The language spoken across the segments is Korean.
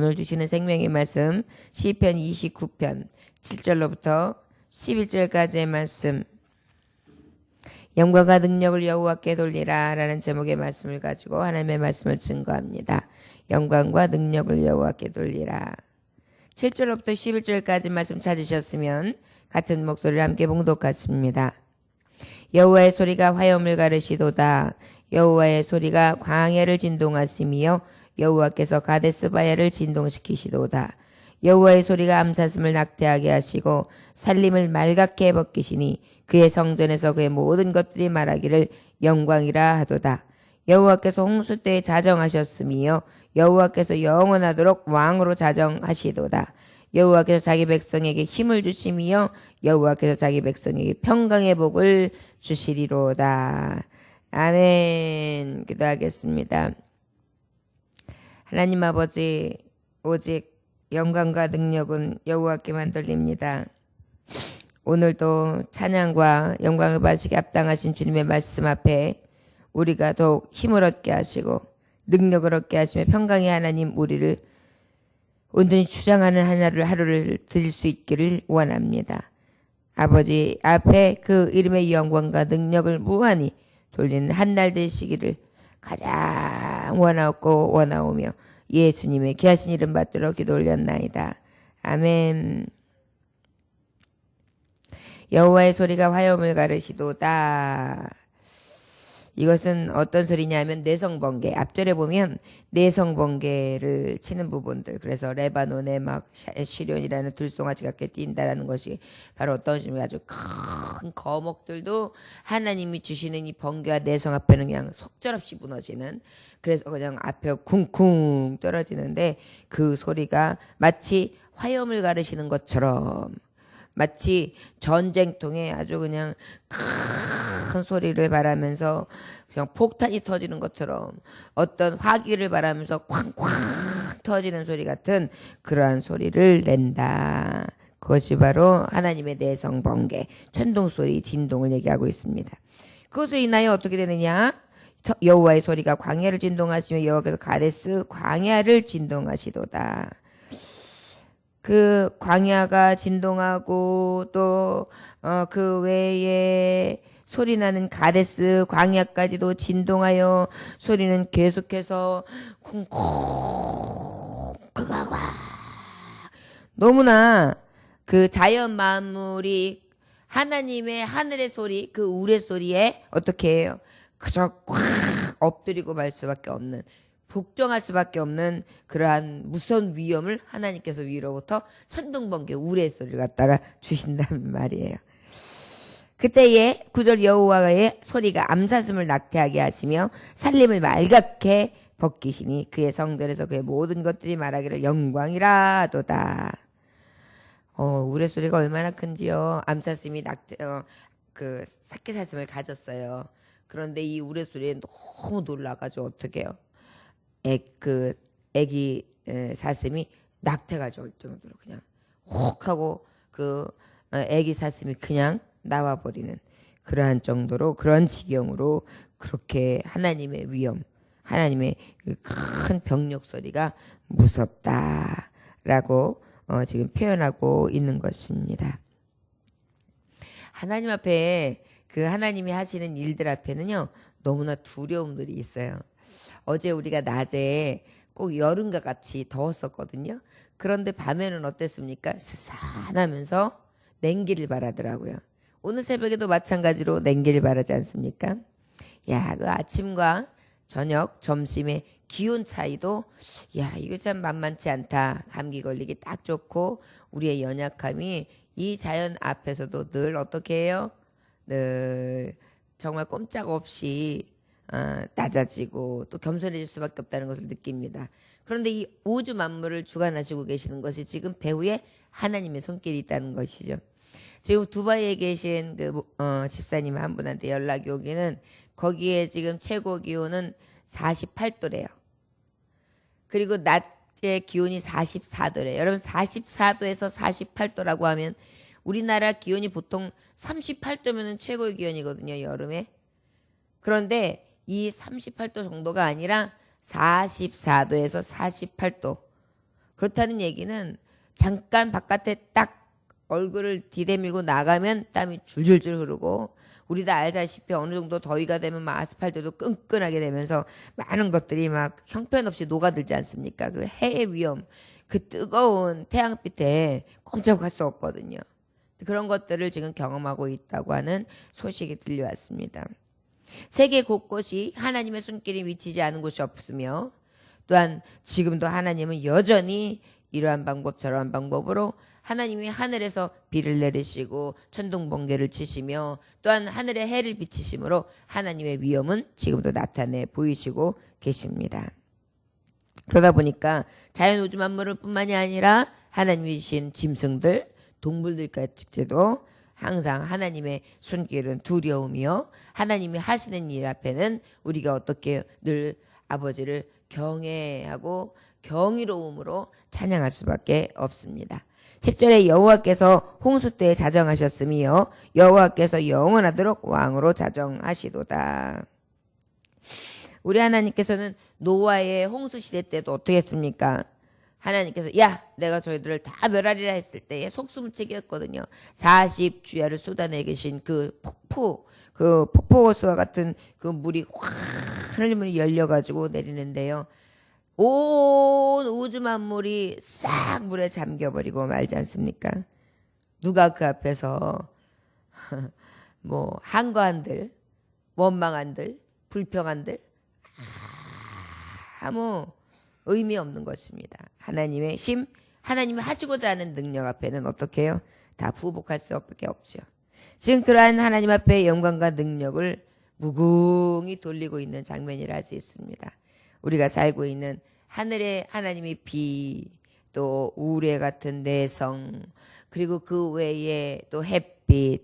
오늘 주시는 생명의 말씀 시편 29편 7절로부터 11절까지의 말씀, 영광과 능력을 여호와께 돌리라 라는 제목의 말씀을 가지고 하나님의 말씀을 증거합니다. 영광과 능력을 여호와께 돌리라. 7절로부터 11절까지 말씀 찾으셨으면 같은 목소리를 함께 봉독하십니다. 여호와의 소리가 화염을 가르시도다. 여호와의 소리가 광야를 진동하시며 여호와께서 가데스 바야를 진동시키시도다. 여호와의 소리가 암사슴을 낙태하게 하시고 살림을 말갛게 벗기시니 그의 성전에서 그의 모든 것들이 말하기를 영광이라 하도다. 여호와께서 홍수 때에 자정하셨으며 여호와께서 영원하도록 왕으로 자정하시도다. 여호와께서 자기 백성에게 힘을 주시며 여호와께서 자기 백성에게 평강의 복을 주시리로다. 아멘. 기도하겠습니다. 하나님 아버지, 오직 영광과 능력은 여호와께만 돌립니다. 오늘도 찬양과 영광을 받으시게 합당하신 주님의 말씀 앞에 우리가 더욱 힘을 얻게 하시고 능력을 얻게 하시며 평강의 하나님 우리를 온전히 주장하는 하루를 드릴 수 있기를 원합니다. 아버지 앞에 그 이름의 영광과 능력을 무한히 돌리는 한날 되시기를 가장 원하오며 예수님의 귀하신 이름 받들어 기도 올렸나이다. 아멘. 여호와의 소리가 화염을 가르시도다. 이것은 어떤 소리냐면 내성번개. 앞절에 보면 내성번개를 치는 부분들. 그래서 레바논에 막 시련이라는 들송아지 같게 뛴다라는 것이 바로 어떤 식으로 아주 큰 거목들도 하나님이 주시는 이 번개와 내성 앞에는 그냥 속절없이 무너지는, 그래서 그냥 앞에 쿵쿵 떨어지는데 그 소리가 마치 화염을 가르시는 것처럼, 마치 전쟁통에 아주 그냥 큰 소리를 바라면서 그냥 폭탄이 터지는 것처럼 어떤 화기를 바라면서 쾅쾅 터지는 소리 같은 그러한 소리를 낸다. 그것이 바로 하나님의 내성 번개, 천둥소리, 진동을 얘기하고 있습니다. 그것을 인하여 어떻게 되느냐? 여호와의 소리가 광야를 진동하시며 여호와께서 가데스 광야를 진동하시도다. 그 광야가 진동하고 또 그 외에 소리나는 가데스 광야까지도 진동하여 소리는 계속해서 쿵쿵 쿵쿵. 너무나 그 자연 만물이 하나님의 하늘의 소리, 그 우레소리에 어떻게 해요? 그저 꽉 엎드리고 말 수밖에 없는, 복종할 수밖에 없는 그러한 무서운 위험을 하나님께서 위로부터 천둥번개 우레의 소리를 갖다가 주신다는 말이에요. 그때에 9절 여호와의 소리가 암사슴을 낙태하게 하시며 살림을 말갛게 벗기시니 그의 성전에서 그의 모든 것들이 말하기를 영광이라 하도다. 우레 소리가 얼마나 큰지요. 암사슴이 그 새끼사슴을 가졌어요. 그런데 이 우레 소리에 너무 놀라가지고 어떻게 해요? 애기 사슴이 낙태가 줄 정도로 그냥 혹 하고 그 애기 사슴이 그냥 나와버리는 그러한 정도로, 그런 지경으로 그렇게 하나님의 위험, 하나님의 큰 병력 소리가 무섭다라고 지금 표현하고 있는 것입니다. 하나님 앞에, 그 하나님이 하시는 일들 앞에는요 너무나 두려움들이 있어요. 어제 우리가 낮에 꼭 여름과 같이 더웠었거든요. 그런데 밤에는 어땠습니까? 스산하면서 냉기를 바라더라고요. 오늘 새벽에도 마찬가지로 냉기를 바라지 않습니까? 야, 그 아침과 저녁, 점심의 기온 차이도 이거 참 만만치 않다. 감기 걸리기 딱 좋고 우리의 연약함이 이 자연 앞에서도 늘 어떻게 해요? 늘 정말 꼼짝없이 낮아지고 또 겸손해질 수밖에 없다는 것을 느낍니다. 그런데 이 우주 만물을 주관하시고 계시는 것이 지금 배후에 하나님의 손길이 있다는 것이죠. 지금 두바이에 계신 그 집사님 한 분한테 연락이 오기는 거기에 지금 최고 기온은 48도래요. 그리고 낮에 기온이 44도래요. 여러분 44도에서 48도라고 하면 우리나라 기온이 보통 38도면 최고의 기온이거든요, 여름에. 그런데 이 38도 정도가 아니라 44도에서 48도. 그렇다는 얘기는 잠깐 바깥에 딱 얼굴을 디대밀고 나가면 땀이 줄줄줄 흐르고, 우리 다 알다시피 어느 정도 더위가 되면 막 아스팔트도 끈끈하게 되면서 많은 것들이 막 형편없이 녹아들지 않습니까? 그 해의 위험, 그 뜨거운 태양빛에 꼼짝할 수 없거든요. 그런 것들을 지금 경험하고 있다고 하는 소식이 들려왔습니다. 세계 곳곳이 하나님의 손길이 미치지 않은 곳이 없으며, 또한 지금도 하나님은 여전히 이러한 방법 저러한 방법으로 하나님이 하늘에서 비를 내리시고 천둥 번개를 치시며, 또한 하늘에 해를 비치심으로 하나님의 위엄은 지금도 나타내 보이시고 계십니다. 그러다 보니까 자연 우주 만물을 뿐만이 아니라 하나님이 주신 짐승들, 동물들까지도 항상 하나님의 손길은 두려움이요, 하나님이 하시는 일 앞에는 우리가 어떻게 늘 아버지를 경외하고 경이로움으로 찬양할 수밖에 없습니다. 10절에 여호와께서 홍수 때에 자정하셨으며 여호와께서 영원하도록 왕으로 자정하시도다. 우리 하나님께서는 노아의 홍수 시대 때도 어떻게 했습니까? 하나님께서 야 내가 저희들을 다 멸하리라 했을 때에 속수무책이었거든요. 40주야를 쏟아내 계신 그 폭포수와 같은 그 물이 확 하늘문이 열려가지고 내리는데요. 온 우주 만물이 싹 물에 잠겨버리고 말지 않습니까? 누가 그 앞에서 뭐 한거한들, 원망한들, 불평한들 아무 의미 없는 것입니다. 하나님의 힘, 하나님이 하시고자 하는 능력 앞에는 어떻게 해요? 다 부복할 수밖에 없죠. 지금 그러한 하나님 앞에 영광과 능력을 무궁히 돌리고 있는 장면이라 할 수 있습니다. 우리가 살고 있는 하늘에 하나님이 비, 또 우레 같은 내성, 그리고 그 외에 또 햇빛,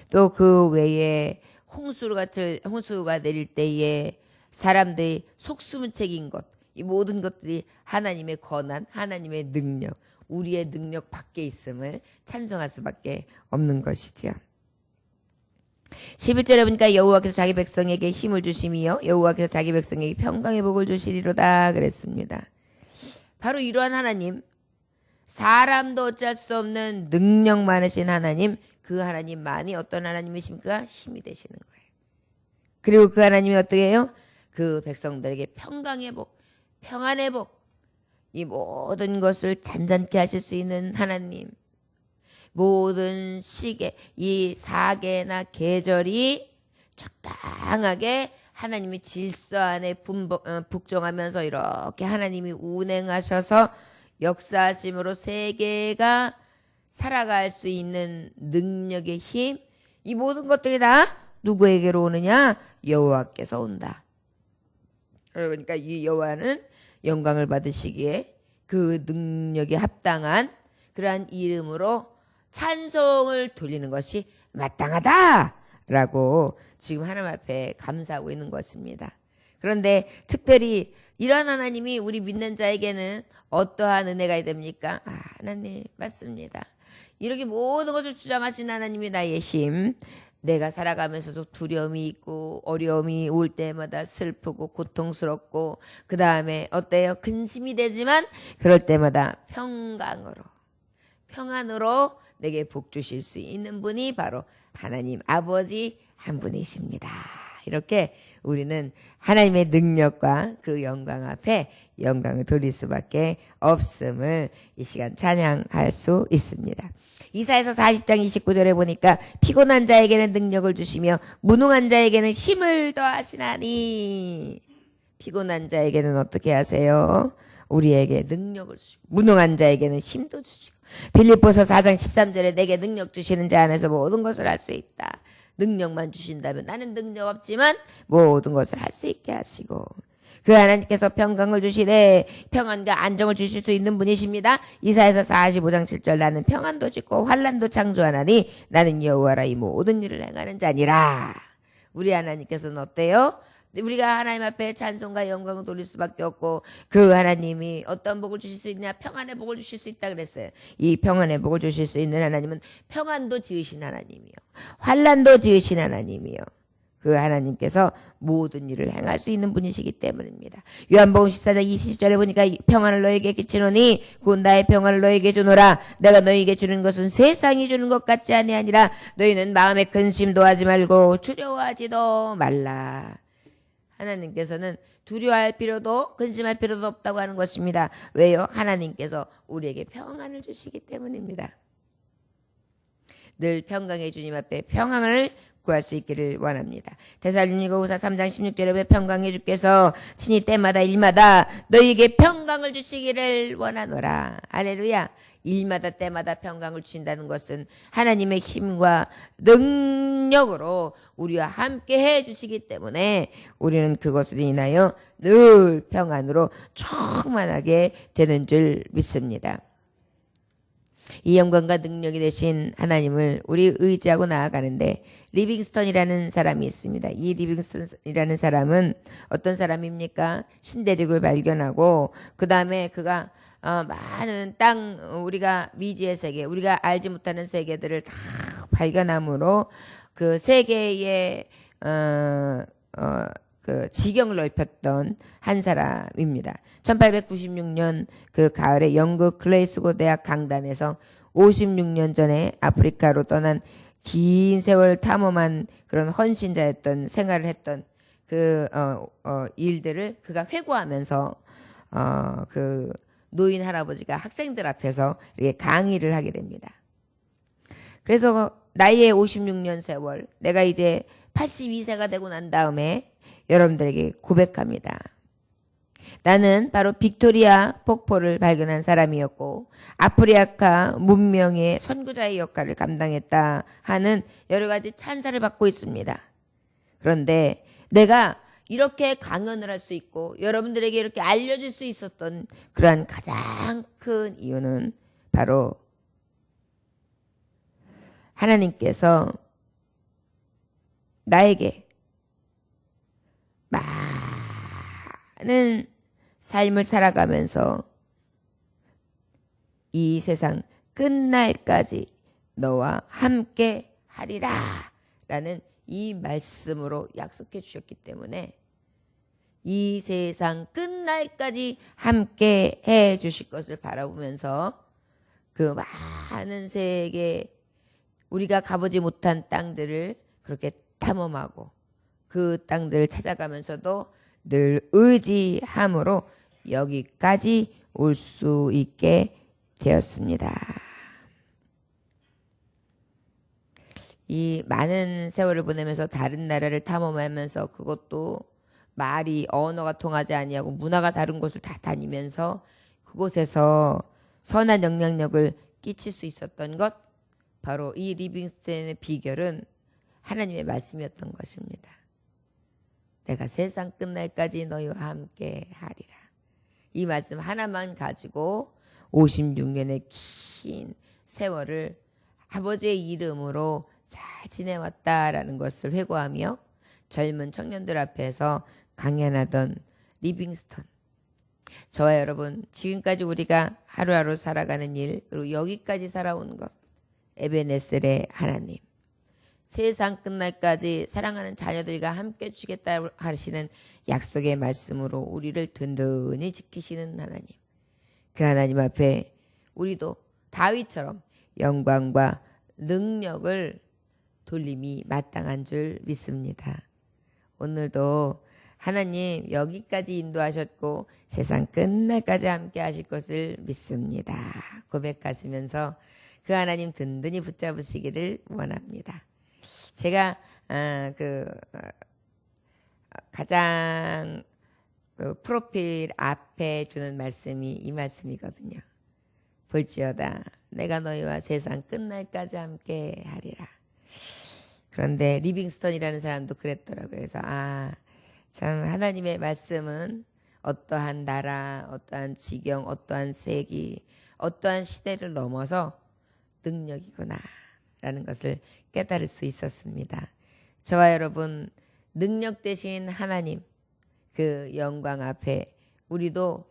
또 그 외에 홍수가 내릴 때에 사람들이 속수무책인 것, 이 모든 것들이 하나님의 권한, 하나님의 능력, 우리의 능력 밖에 있음을 찬송할 수밖에 없는 것이죠. 11절에 보니까 여호와께서 자기 백성에게 힘을 주심이요 여호와께서 자기 백성에게 평강의 복을 주시리로다 그랬습니다. 바로 이러한 하나님, 사람도 어찌할 수 없는 능력 많으신 하나님, 그 하나님만이 어떤 하나님이십니까? 힘이 되시는 거예요. 그리고 그 하나님이 어떻게 해요? 그 백성들에게 평강의 복, 평안의 복, 이 모든 것을 잔잔케 하실 수 있는 하나님, 모든 시계, 이 사계나 계절이 적당하게 하나님이 질서 안에 북종하면서 이렇게 하나님이 운행하셔서 역사하심으로 세계가 살아갈 수 있는 능력의 힘, 이 모든 것들이 다 누구에게로 오느냐? 여호와께서 온다. 그러니까 이 여호와는 영광을 받으시기에 그 능력에 합당한 그러한 이름으로 찬송을 돌리는 것이 마땅하다라고 지금 하나님 앞에 감사하고 있는 것입니다. 그런데 특별히 이러한 하나님이 우리 믿는 자에게는 어떠한 은혜가 됩니까? 하나님 맞습니다. 이렇게 모든 것을 주장하신 하나님이 나의 힘, 내가 살아가면서도 두려움이 있고 어려움이 올 때마다 슬프고 고통스럽고 그 다음에 어때요? 근심이 되지만 그럴 때마다 평안으로 내게 복 주실 수 있는 분이 바로 하나님 아버지 한 분이십니다. 이렇게 우리는 하나님의 능력과 그 영광 앞에 영광을 돌릴 수밖에 없음을 이 시간 찬양할 수 있습니다. 이사야서 40장 29절에 보니까 피곤한 자에게는 능력을 주시며 무능한 자에게는 힘을 더하시나니, 피곤한 자에게는 어떻게 하세요? 우리에게 능력을 주시고 무능한 자에게는 힘도 주시고, 빌립보서 4장 13절에 내게 능력 주시는 자 안에서 모든 것을 할 수 있다. 능력만 주신다면 나는 능력 없지만 모든 것을 할 수 있게 하시고, 그 하나님께서 평강을 주시되 평안과 안정을 주실 수 있는 분이십니다. 이사야서 45장 7절 나는 평안도 짓고 환난도 창조하나니 나는 여호와라 이 모든 일을 행하는 자니라. 우리 하나님께서는 어때요? 우리가 하나님 앞에 찬송과 영광을 돌릴 수밖에 없고, 그 하나님이 어떤 복을 주실 수 있냐? 평안의 복을 주실 수 있다 그랬어요. 이 평안의 복을 주실 수 있는 하나님은 평안도 지으신 하나님이요 환난도 지으신 하나님이요 그 하나님께서 모든 일을 행할 수 있는 분이시기 때문입니다. 요한복음 14장 20절에 보니까 평안을 너에게 끼치노니 곧 나의 평안을 너에게 주노라. 내가 너에게 주는 것은 세상이 주는 것 같지 아니하니라. 너희는 마음에 근심도 하지 말고 두려워하지도 말라. 하나님께서는 두려워할 필요도 근심할 필요도 없다고 하는 것입니다. 왜요? 하나님께서 우리에게 평안을 주시기 때문입니다. 늘 평강의 주님 앞에 평안을 구할 수 있기를 원합니다. 데살로니가후서 3장 16절에 평강의 주께서 친히 때마다 일마다 너희에게 평강을 주시기를 원하노라. 할렐루야. 일마다 때마다 평강을 주신다는 것은 하나님의 힘과 능력으로 우리와 함께 해주시기 때문에 우리는 그것으로 인하여 늘 평안으로 충만하게 되는 줄 믿습니다. 이 영광과 능력이 되신 하나님을 우리 의지하고 나아가는데 리빙스턴이라는 사람이 있습니다. 이 리빙스턴이라는 사람은 어떤 사람입니까? 신대륙을 발견하고 그 다음에 그가 많은 우리가 미지의 세계, 우리가 알지 못하는 세계들을 다 발견함으로 그 세계의 그 지경을 넓혔던 한 사람입니다. 1896년 그 가을에 영국 글래스고 대학 강단에서 56년 전에 아프리카로 떠난 긴 세월 탐험한 그런 헌신자였던 생활을 했던 그 일들을 그가 회고하면서 그 노인 할아버지가 학생들 앞에서 이렇게 강의를 하게 됩니다. 그래서 나이의 56년 세월, 내가 이제 82세가 되고 난 다음에 여러분들에게 고백합니다. 나는 바로 빅토리아 폭포를 발견한 사람이었고 아프리카 문명의 선구자의 역할을 감당했다 하는 여러 가지 찬사를 받고 있습니다. 그런데 내가 이렇게 강연을 할 수 있고 여러분들에게 이렇게 알려줄 수 있었던 그러한 가장 큰 이유는 바로 하나님께서 나에게 많은 삶을 살아가면서 이 세상 끝날까지 너와 함께 하리라 라는 이 말씀으로 약속해 주셨기 때문에 이 세상 끝날까지 함께 해 주실 것을 바라보면서 그 많은 세계 우리가 가보지 못한 땅들을 그렇게 탐험하고 그 땅들을 찾아가면서도 늘 의지함으로 여기까지 올 수 있게 되었습니다. 이 많은 세월을 보내면서 다른 나라를 탐험하면서 그것도 말이 언어가 통하지 아니하고 문화가 다른 곳을 다 다니면서 그곳에서 선한 영향력을 끼칠 수 있었던 것 바로 이 리빙스턴의 비결은 하나님의 말씀이었던 것입니다. 내가 세상 끝날까지 너희와 함께 하리라. 이 말씀 하나만 가지고 56년의 긴 세월을 아버지의 이름으로 잘 지내왔다라는 것을 회고하며 젊은 청년들 앞에서 강연하던 리빙스턴. 저와 여러분 지금까지 우리가 하루하루 살아가는 일 그리고 여기까지 살아온 것 에베네셀의 하나님 세상 끝날까지 사랑하는 자녀들과 함께 주겠다 하시는 약속의 말씀으로 우리를 든든히 지키시는 하나님 그 하나님 앞에 우리도 다윗처럼 영광과 능력을 돌림이 마땅한 줄 믿습니다. 오늘도 하나님 여기까지 인도하셨고 세상 끝날까지 함께 하실 것을 믿습니다. 고백하시면서 그 하나님 든든히 붙잡으시기를 원합니다. 제가 가장 프로필 앞에 주는 말씀이 이 말씀이거든요. 볼지어다 내가 너희와 세상 끝날까지 함께 하리라. 그런데 리빙스턴이라는 사람도 그랬더라고요. 그래서 참 하나님의 말씀은 어떠한 나라, 어떠한 지경, 어떠한 세기, 어떠한 시대를 넘어서 능력이구나 라는 것을 깨달을 수 있었습니다. 저와 여러분 능력 되신 하나님 그 영광 앞에 우리도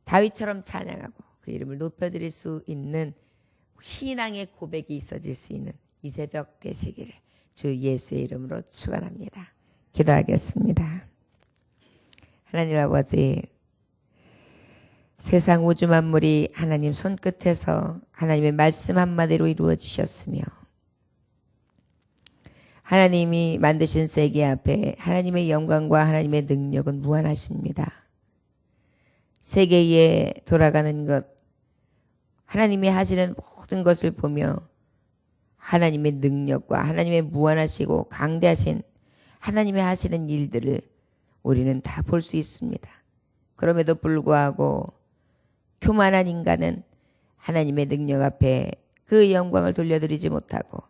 다윗처럼 찬양하고 그 이름을 높여드릴 수 있는 신앙의 고백이 있어질 수 있는 이 새벽 되시기를 주 예수의 이름으로 축원합니다. 기도하겠습니다. 하나님 아버지, 세상 우주 만물이 하나님 손끝에서 하나님의 말씀 한마디로 이루어지셨으며 하나님이 만드신 세계 앞에 하나님의 영광과 하나님의 능력은 무한하십니다. 세계에 돌아가는 것, 하나님이 하시는 모든 것을 보며 하나님의 능력과 하나님의 무한하시고 강대하신 하나님의 하시는 일들을 우리는 다 볼 수 있습니다. 그럼에도 불구하고 교만한 인간은 하나님의 능력 앞에 그 영광을 돌려드리지 못하고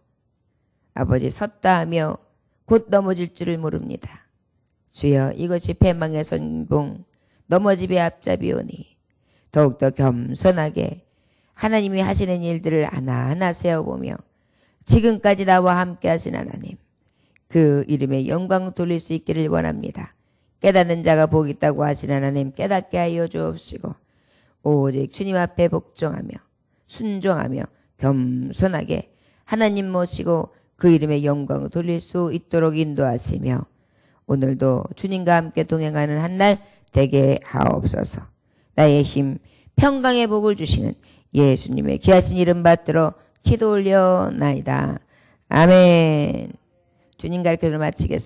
아버지 섰다 하며 곧 넘어질 줄을 모릅니다. 주여, 이것이 패망의 선봉 넘어짐의 앞잡이오니 더욱더 겸손하게 하나님이 하시는 일들을 하나하나 세워보며 지금까지 나와 함께 하신 하나님, 그 이름의 영광 돌릴 수 있기를 원합니다. 깨닫는 자가 복이 있다고 하신 하나님, 깨닫게 하여 주옵시고 오직 주님 앞에 복종하며 순종하며 겸손하게 하나님 모시고 그 이름의 영광을 돌릴 수 있도록 인도하시며 오늘도 주님과 함께 동행하는 한 날 되게 하옵소서. 나의 힘 평강의 복을 주시는 예수님의 귀하신 이름 받들어 기도 올려나이다. 아멘. 주님 가르쳐서 마치겠습니다.